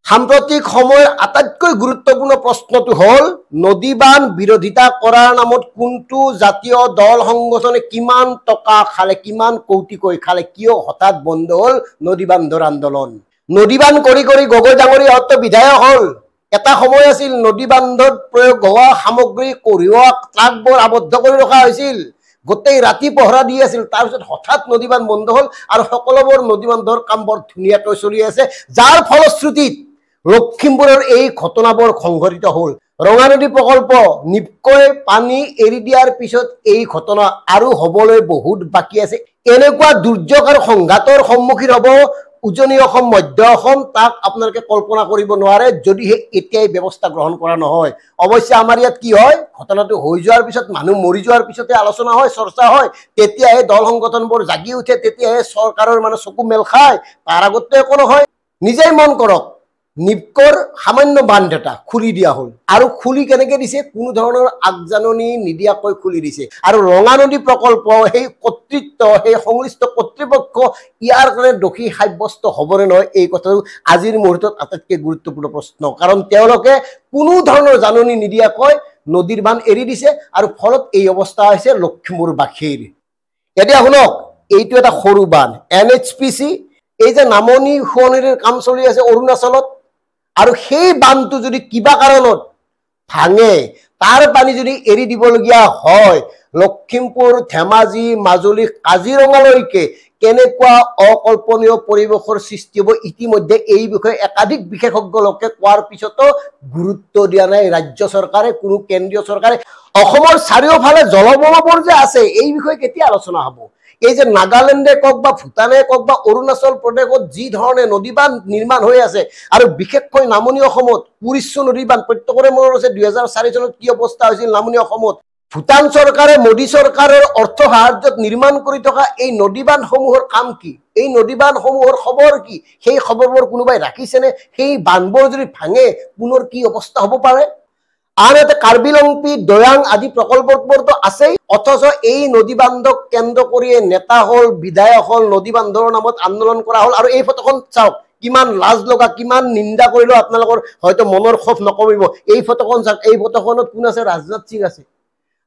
সাম্প্ৰতিক সময়ৰ আটাইতকৈ গুৰুত্বপূৰ্ণ প্ৰশ্নটো হ'ল নদীবান বিৰোধিতা কৰাৰ নামত কোনটো জাতীয় দল সংগঠনে কিমান টকা খালে, কিমান কৌটিকৈ খালে, কিয় হঠাৎ বন্ধ হ'ল নদীবান্ধৰ আন্দোলন। নদীবান কৰি কৰি গগৈ ডাঙৰী হয়তো বিধায়ক হ'ল। এটা সময় আছিল নদীবান্ধত প্ৰয়োগ হোৱা সামগ্ৰী কঢ়িওৱা ট্ৰাকবোৰ আবদ্ধ কৰি ৰখা হৈছিল, গোটেই ৰাতি পহৰা দি আছিল। তাৰপিছত হঠাৎ নদীবান্ধ বন্ধ হ'ল আৰু সকলোবোৰ নদীবান্ধৰ কাম বৰ ধুনীয়াকৈ চলি আছে, যাৰ ফলশ্ৰুতিত লখিমপুৰৰ এই ঘটনাবোৰ সংঘটিত হ'ল। ৰঙানদী প্ৰকল্প নিপকৈ পানী এৰি দিয়াৰ পিছত এই ঘটনা আৰু হ'বলৈ বহুত বাকী আছে। এনেকুৱা দুৰ্যোগ আৰু সংঘাতৰ সন্মুখীন হ'ব উজনি অসম, মধ্য অসম, তাক আপোনালোকে কল্পনা কৰিব নোৱাৰে যদিহে এতিয়াই ব্যৱস্থা গ্ৰহণ কৰা নহয়। অৱশ্যে আমাৰ ইয়াত কি হয়, ঘটনাটো হৈ যোৱাৰ পিছত, মানুহ মৰি যোৱাৰ পিছতে আলোচনা হয়, চৰ্চা হয়, তেতিয়াহে দল সংগঠনবোৰ জাগি উঠে, তেতিয়াহে চৰকাৰৰ চকু মেল খায়। তাৰ আগতে একো নহয়। নিজেই মন কৰক, নিপকৰ সামান্য বান্ধ এটা খুলি দিয়া হ'ল আৰু খুলি কেনেকে দিছে, কোনো ধৰণৰ আগজাননী নিদিয়াকৈ খুলি দিছে। আৰু ৰঙানদী প্ৰকল্প সেই কৰ্তৃত্ব, সেই সংশ্লিষ্ট কৰ্তৃপক্ষ ইয়াৰ কাৰণে দোষী সাব্যস্ত হ'বনে নহয়, এই কথাটো আজিৰ মুহূৰ্তত আটাইতকৈ গুৰুত্বপূৰ্ণ প্ৰশ্ন। কাৰণ তেওঁলোকে কোনো ধৰণৰ জাননী নিদিয়াকৈ নদীৰ বান্ধ এৰি দিছে আৰু ফলত এই অৱস্থা হৈছে লখিমপুৰবাসীৰ। এতিয়া শুনক, এইটো এটা সৰু বান্ধ, NHPC, এই যে নামনি সোৱণশিৰিৰ কাম চলি আছে অৰুণাচলত, আৰু সেই বান্ধটো যদি কিবা কাৰণত ভাঙে, তাৰ পানী যদি এৰি দিবলগীয়া হয়, লখিমপুৰ, ধেমাজি, মাজুলী, কাজিৰঙালৈকে কেনেকুৱা অকল্পনীয় পৰিৱেশৰ সৃষ্টি হ'ব, ইতিমধ্যে এই বিষয়ে একাধিক বিশেষজ্ঞ লোকে কোৱাৰ পিছতো গুৰুত্ব দিয়া নাই ৰাজ্য চৰকাৰে, কোনো কেন্দ্ৰীয় চৰকাৰে। অসমৰ চাৰিওফালে জলবনবোৰ যে আছে, এই বিষয়ে কেতিয়া আলোচনা হ'ব? এই যে নাগালেণ্ডে কওক বা ভূটানে কওক বা অৰুণাচল প্ৰদেশত যি ধৰণে নদীবান্ধ নিৰ্মাণ হৈ আছে, আৰু বিশেষকৈ নামনি অসমত কুৰিশ্ব নদীবান্ধ, প্ৰত্যেকৰে মনত আছে 2004 চনত কি অৱস্থা হৈছিল নামনি অসমত। ভূটান চৰকাৰে মোদী চৰকাৰৰ অৰ্থ সাহায্যত নিৰ্মাণ কৰি থকা এই নদীবান্ধসমূহৰ কাম কি, এই নদীবান্ধসমূহৰ খবৰ কি, সেই খবৰবোৰ কোনোবাই ৰাখিছেনে? সেই বান্ধবোৰ যদি ভাঙে পুনৰ কি অৱস্থা হ'ব পাৰে? আন এটা কাৰ্বি লংপি, দৈয়াং আদি প্ৰকল্পবোৰতো আছেই, অথচ এই নদীবান্ধক কেন্দ্ৰ কৰিয়ে নেতা হ'ল, বিধায়ক হ'ল, নদীবান্ধৰ নামত আন্দোলন কৰা হ'ল। আৰু এই ফটোখন চাওক, কিমান লাজ লগা, কিমান নিন্দা কৰিলেও আপোনালোকৰ হয়তো মনৰ ক্ষোভ নকমিব। এই ফটোখন চাওক, এই ফটোখনত কোন আছে? ৰাজনাথ সিং আছে,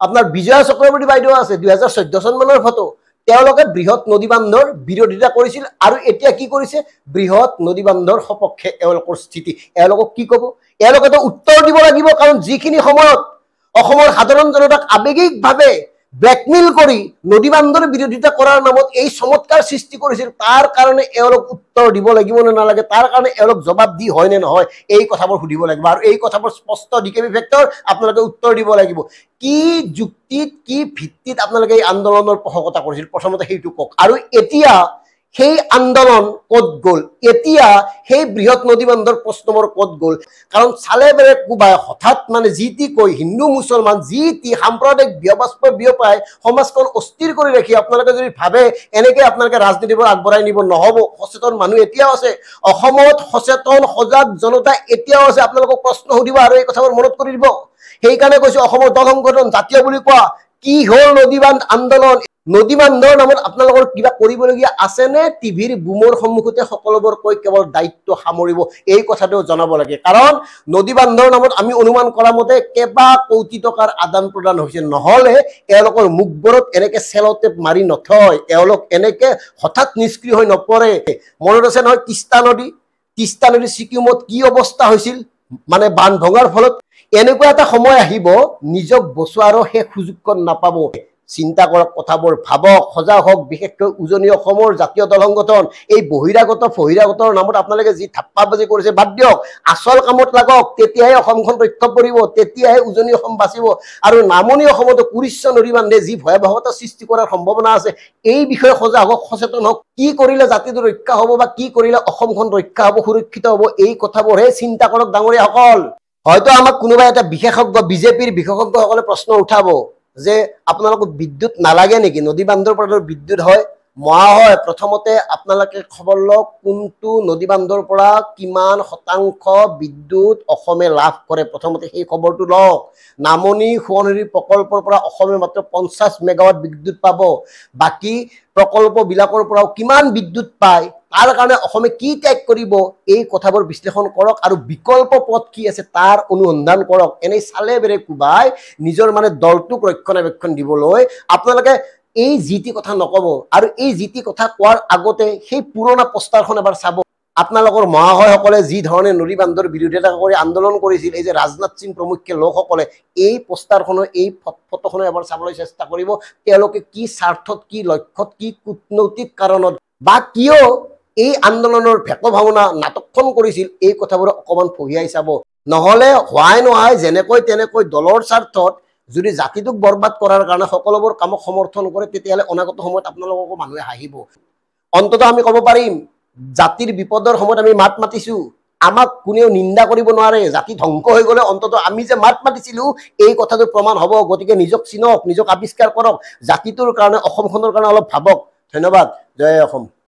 আপোনাৰ বিজয়া চক্ৰৱৰ্তী বাইদেউ আছে, 2014 চন মানৰ ফটো। তেওঁলোকে বৃহৎ নদীবান্ধৰ বিৰোধিতা কৰিছিল আৰু এতিয়া কি কৰিছে? বৃহৎ নদীবান্ধৰ সপক্ষে এওঁলোকৰ স্থিতি। এওঁলোকক কি ক'ব? এওঁলোকেতো উত্তৰ দিব লাগিব, কাৰণ যিখিনি সময়ত অসমৰ সাধাৰণ জনতাক আৱেগিকভাৱে ব্লেকমেইল কৰি নদীবান্ধৰ বিৰোধিতা কৰাৰ নামত এই চমৎকাৰ সৃষ্টি কৰিছিল, তাৰ কাৰণে এওঁলোক উত্তৰ দিব লাগিব নে নালাগে, তাৰ কাৰণে এওঁলোক জবাব দি হয় নে নহয়, এই কথাবোৰ সুধিব লাগিব। আৰু এই কথাবোৰ স্পষ্ট ডিকেবি ফেক্টৰ আপোনালোকে উত্তৰ দিব লাগিব। কি যুক্তিত, কি ভিত্তিত আপোনালোকে এই আন্দোলনৰ পোষকতা কৰিছিল, প্ৰথমতে সেইটো কওক। আৰু এতিয়া সেই আন্দোলন ক'ত গ'ল? এতিয়া সেই বৃহৎ নদীবান্ধৰ প্ৰশ্নবোৰ ক'ত গ'ল? কাৰণ চালে বেৰে কোবাই হঠাৎ যি টি কৈ হিন্দু মুছলমান যি টি সাম্প্ৰদায়িক ব্যবাস্প বিয়পাই সমাজখন অস্থিৰ কৰি ৰাখি আপোনালোকে যদি ভাবে এনেকে আপোনালোকে ৰাজনীতিবোৰ আগবঢ়াই নিব, নহ'ব। সচেতন মানুহ এতিয়াও আছে অসমত, সচেতন সজাগ জনতা এতিয়াও আছে। আপোনালোকক প্ৰশ্ন সুধিব আৰু এই কথাবোৰ মনত কৰি দিব। সেইকাৰণে কৈছো, অসমৰ দল সংগঠন জাতীয় বুলি কোৱা কি হ'ল নদীবান্ধ আন্দোলন? নদীবান্ধৰ নামত আপোনালোকৰ কিবা কৰিবলগীয়া আছেনে? টিভিৰ বুমৰ সন্মুখতে সকলোবোৰ কৈ কেৱল দায়িত্ব সামৰিব, এই কথাটো জনাব লাগে। কাৰণ নদীবান্ধৰ নামত আমি অনুমান কৰা মতে কেইবা কোটি টকাৰ আদান প্ৰদান হৈছে, নহ'লে এওঁলোকৰ মুখবোৰত এনেকে চেলটেপ মাৰি নথয়, এওঁলোক এনেকে হঠাৎ নিষ্ক্ৰিয় হৈ নপৰে। মনত আছে নহয় তিষ্টা নদী? তিষ্টা নদী ছিকিমত কি অৱস্থা হৈছিল বান্ধ ভঙাৰ ফলত? এনেকুৱা এটা সময় আহিব, নিজক বচোৱাৰো সেই সুযোগকণ নাপাব। চিন্তা কৰক, কথাবোৰ ভাবক, সজাগ হওক। বিশেষকৈ উজনি অসমৰ জাতীয় দল সংগঠন এই বহিৰাগতৰ নামত আপোনালোকে যি ধাপ্পাবাজি কৰিছে, বাদ দিয়ক। আচল কামত লাগক, তেতিয়াহে অসমখন ৰক্ষা পৰিব, তেতিয়াহে উজনি অসম বাচিব। আৰু নামনি অসমতো কুৰিশ্য নদীবান্ধে যি ভয়াৱহতা সৃষ্টি কৰাৰ সম্ভাৱনা আছে, এই বিষয়ে সজাগ হওক, সচেতন হওক। কি কৰিলে জাতিটো ৰক্ষা হ'ব বা কি কৰিলে অসমখন ৰক্ষা হ'ব, সুৰক্ষিত হ'ব, এই কথাবোৰহে চিন্তা কৰক ডাঙৰীয়াসকল। হয়তো আমাক কোনোবা এটা বিশেষজ্ঞ, বিজেপিৰ বিশেষজ্ঞসকলে প্ৰশ্ন উঠাব যে আপোনালোকক বিদ্যুৎ নালাগে নেকি? নদীবান্ধৰ পৰা বিদ্যুৎ হয়, মহা হয়। প্ৰথমতে আপোনালোকে খবৰ লওক, কোনটো নদীবান্ধৰ পৰা কিমান শতাংশ বিদ্যুৎ অসমে লাভ কৰে, প্ৰথমতে সেই খবৰটো লওক। নামনি সোৱণশিৰি প্ৰকল্পৰ পৰা অসমে মাত্ৰ 50 মেগাৱাট বিদ্যুৎ পাব। বাকী প্ৰকল্পবিলাকৰ পৰাও কিমান বিদ্যুৎ পায় তাৰ কাৰণে অসমে কি ত্যাগ কৰিব এই কথাবোৰ বিশ্লেষণ কৰক আৰু বিকল্প পথ কি আছে তাৰ অনুসন্ধান কৰক। এনেই চালে বেৰে কোবাই নিজৰ মানে দলটোক ৰক্ষণাবেক্ষণ দিবলৈ আপোনালোকে এই জিটি কথা নকব। আৰু এই জিটি কথা কোৱাৰ আগতে সেই পুৰণা পোষ্টাৰখন এবাৰ চাব। আপোনালোকৰ মহাশয়সকলে যি ধৰণে নদী বান্ধৰ বিৰোধিতা কৰি আন্দোলন কৰিছিল, এই যে ৰাজনাথ সিং প্ৰমুখ্যে লোকসকলে, এই পোষ্টাৰখনৰ এই ফটোখনো এবাৰ চাবলৈ চেষ্টা কৰিব। তেওঁলোকে কি স্বাৰ্থত, কি লক্ষ্যত, কি কূটনৈতিক কাৰণত বা কিয় এই আন্দোলনৰ ভেক ভাৱনা নাটকখন কৰিছিল, এই কথাবোৰ অকমান ফহিয়াই চাব। নহলে হোৱাই নহয় যেনেকৈ তেনেকৈ দলৰ স্বাৰ্থত যদি জাতিটোক বৰবাদ কৰাৰ কাৰণে সকলোবোৰ কামক সমৰ্থন কৰে, তেতিয়াহ'লে অনাগত সময়ত আপোনালোককো মানুহে হাঁহিব। অন্তত আমি ক'ব পাৰিম জাতিৰ বিপদৰ সময়ত আমি মাত মাতিছো, আমাক কোনেও নিন্দা কৰিব নোৱাৰে। জাতি ধ্বংস হৈ গ'লে অন্তত আমি যে মাত মাতিছিলো এই কথাটো প্ৰমাণ হ'ব। গতিকে নিজক চিনক, নিজক আৱিষ্কাৰ কৰক, জাতিটোৰ কাৰণে, অসমখনৰ কাৰণে অলপ ভাবক। ধন্যবাদ। জয় অসম।